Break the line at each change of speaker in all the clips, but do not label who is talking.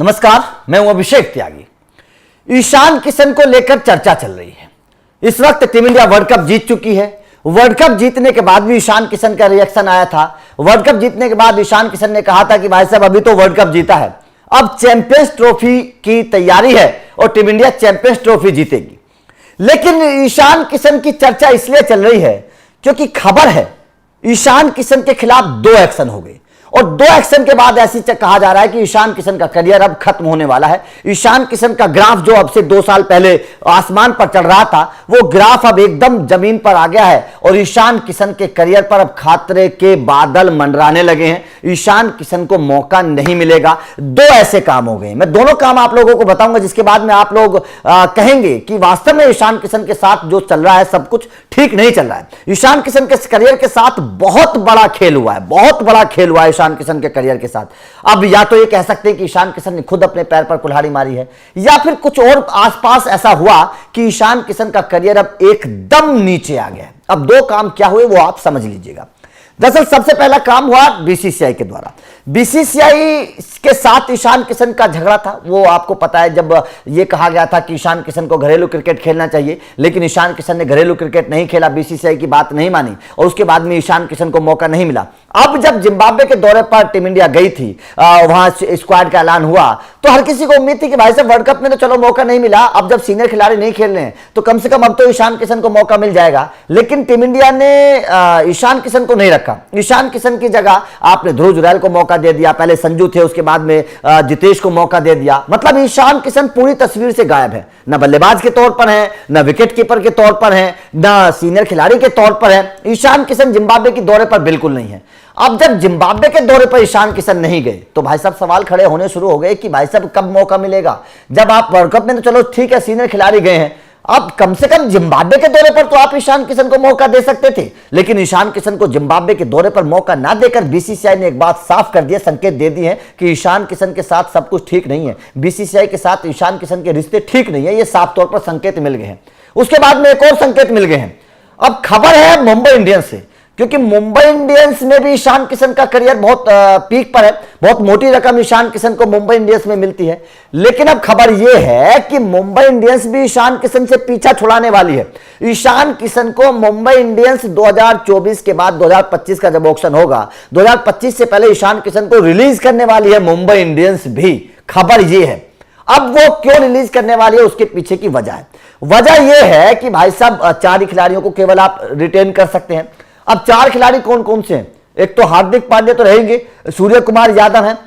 नमस्कार, मैं हूं अभिषेक त्यागी। ईशान किशन को लेकर चर्चा चल रही है। इस वक्त टीम इंडिया वर्ल्ड कप जीत चुकी है। वर्ल्ड कप जीतने के बाद भी ईशान किशन का रिएक्शन आया था। वर्ल्ड कप जीतने के बाद ईशान किशन ने कहा था कि भाई साहब अभी तो वर्ल्ड कप जीता है, अब चैंपियंस ट्रॉफी की तैयारी है और टीम इंडिया चैंपियंस ट्रॉफी जीतेगी। लेकिन ईशान किशन की चर्चा इसलिए चल रही है क्योंकि खबर है ईशान किशन के खिलाफ 2 एक्शन हो गए और 2 एक्शन के बाद ऐसी कहा जा रहा है कि ईशान किशन का करियर अब खत्म होने वाला है। ईशान किशन का ग्राफ जो अब से 2 साल पहले आसमान पर चढ़ रहा था, वो ग्राफ अब एकदम जमीन पर आ गया है और ईशान किशन के करियर पर अब खतरे के बादल मंडराने लगे हैं। ईशान किशन को मौका नहीं मिलेगा। 2 ऐसे काम हो गए। मैं दोनों काम आप लोगों को बताऊंगा, जिसके बाद में आप लोग कहेंगे कि वास्तव में ईशान किशन के साथ जो चल रहा है सब कुछ ठीक नहीं चल रहा है। ईशान किशन के करियर के साथ बहुत बड़ा खेल हुआ है, बहुत बड़ा खेल हुआ है ईशान किशन के करियर के साथ। अब या तो ये कह सकते हैं कि ईशान किशन ने खुद अपने पैर पर कुल्हाड़ी मारी है, या फिर कुछ और आसपास ऐसा हुआ कि ईशान किशन का करियर अब एकदम नीचे आ गया है। अब 2 काम क्या हुए वो आप समझ लीजिएगा। दरअसल सबसे पहला काम हुआ बीसीसीआई के द्वारा। बीसीसीआई के साथ ईशान किशन का झगड़ा था, वो आपको पता है। जब ये कहा गया था कि ईशान किशन को घरेलू क्रिकेट खेलना चाहिए, लेकिन ईशान किशन ने घरेलू क्रिकेट नहीं खेला, बीसीसीआई की बात नहीं मानी और उसके बाद में ईशान किशन को मौका नहीं मिला। अब जब जिम्बाब्वे के दौरे पर टीम इंडिया गई थी, वहां स्क्वाड का ऐलान हुआ, तो हर किसी को उम्मीद थी कि भाई साहब वर्ल्ड कप में तो चलो मौका नहीं मिला, अब जब सीनियर खिलाड़ी नहीं खेल रहे हैं तो कम से कम अब तो ईशान किशन को मौका मिल जाएगा। लेकिन टीम इंडिया ने ईशान किशन को नहीं रखा। ईशान किशन की जगह आपने ध्रुव जुरैल को मौका दे दिया, पहले संजू थे, उसके बाद में जितेश को मौका दे दिया। मतलब ईशान किशन पूरी तस्वीर से गायब है। न बल्लेबाज के तौर पर है, न विकेट कीपर के तौर पर है, न सीनियर खिलाड़ी के तौर पर है। ईशान किशन जिम्बाब्वे के दौरे पर बिल्कुल नहीं है। अब जब जिम्बाब्वे के दौरे पर ईशान किशन नहीं गए तो भाई साहब सवाल खड़े होने शुरू हो गए कि भाई साहब कब मौका मिलेगा। जब आप वर्ल्ड कप में तो चलो ठीक है सीनियर खिलाड़ी गए हैं, अब कम से कम जिम्बाब्वे के दौरे पर तो आप ईशान किशन को मौका दे सकते थे। लेकिन ईशान किशन को जिम्बाब्वे के दौरे पर मौका ना देकर बीसीसीआई ने एक बात साफ कर दी है, संकेत दे दी है कि ईशान किशन के साथ सब कुछ ठीक नहीं है, बीसीसीआई के साथ ईशान किशन के रिश्ते ठीक नहीं है। ये साफ तौर पर संकेत मिल गए हैं। उसके बाद में एक और संकेत मिल गए हैं। अब खबर है मुंबई इंडियंस से, क्योंकि मुंबई इंडियंस में भी ईशान किशन का करियर बहुत पीक पर है। बहुत मोटी रकम ईशान किशन को मुंबई इंडियंस में मिलती है। लेकिन अब खबर यह है कि मुंबई इंडियंस भी ईशान किशन से पीछा छुड़ाने वाली है। ईशान किशन को मुंबई इंडियंस 2024 के बाद 2025 का जब ऑक्शन होगा, 2025 से पहले ईशान किशन को रिलीज करने वाली है मुंबई इंडियंस भी। खबर यह है। अब वो क्यों रिलीज करने वाली है, उसके पीछे की वजह है। वजह यह है कि भाई साहब 4 खिलाड़ियों को केवल आप रिटेन कर सकते हैं। अब 4 खिलाड़ी कौन कौन से हैं? एक तो हार्दिक पांड्या तो रहेंगे, सूर्य कुमार यादव हैं,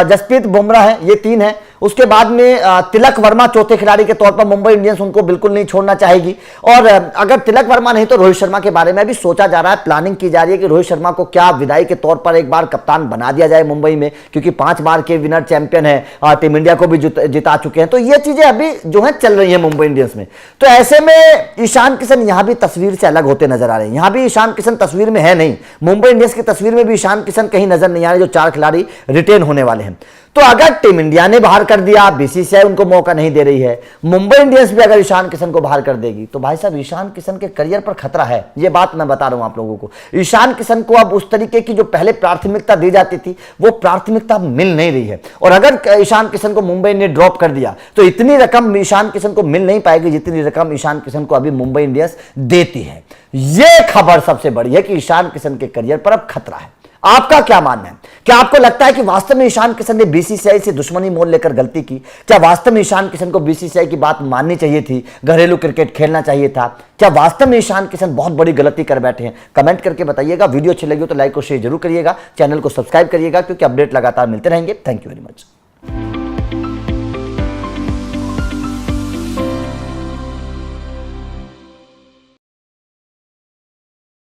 जसप्रीत बुमराह है, ये 3 हैं। उसके बाद में तिलक वर्मा चौथे खिलाड़ी के तौर पर मुंबई इंडियंस उनको बिल्कुल नहीं छोड़ना चाहेगी। और अगर तिलक वर्मा नहीं तो रोहित शर्मा के बारे में भी सोचा जा रहा है, प्लानिंग की जा रही है कि रोहित शर्मा को क्या विदाई के तौर पर एक बार कप्तान बना दिया जाए मुंबई में, क्योंकि 5 बार के विनर चैंपियन है, टीम इंडिया को भी जिता चुके हैं। तो ये चीजें अभी जो है चल रही है मुंबई इंडियंस में। तो ऐसे में ईशान किशन यहां भी तस्वीर से अलग होते नजर आ रहे हैं। यहां भी ईशान किशन तस्वीर में है नहीं, मुंबई इंडियंस की तस्वीर में भी ईशान किशन कहीं नजर नहीं आ रहे, जो 4 खिलाड़ी रिटेन होने वाले हैं। तो अगर टीम इंडिया ने बाहर कर दिया, बीसीसीआई उनको मौका नहीं दे रही है, मुंबई इंडियंस भी अगर ईशान किशन को बाहर कर देगी, तो भाई साहब ईशान किशन के करियर पर खतरा है। ये बात मैं बता रहा हूं आप लोगों को। ईशान किशन को अब उस तरीके की जो पहले प्राथमिकता दी जाती थी, वो प्राथमिकता मिल नहीं रही है। और अगर ईशान किशन को मुंबई ने ड्रॉप कर दिया तो इतनी रकम ईशान किशन को मिल नहीं पाएगी जितनी रकम ईशान किशन को अभी मुंबई इंडियंस देती है। यह खबर सबसे बड़ी है कि ईशान किशन के करियर पर अब खतरा है। आपका क्या मानना है? क्या आपको लगता है कि वास्तव में ईशान किशन ने बीसीसीआई से दुश्मनी मोल लेकर गलती की? क्या वास्तव में ईशान किशन को बीसीसीआई की बात माननी चाहिए थी, घरेलू क्रिकेट खेलना चाहिए था? क्या वास्तव में ईशान किशन बहुत बड़ी गलती कर बैठे हैं? कमेंट करके बताइएगा। वीडियो अच्छी लगी हो तो लाइक और शेयर जरूर करिएगा, चैनल को सब्सक्राइब करिएगा, क्योंकि अपडेट लगातार मिलते रहेंगे। Thank you very much.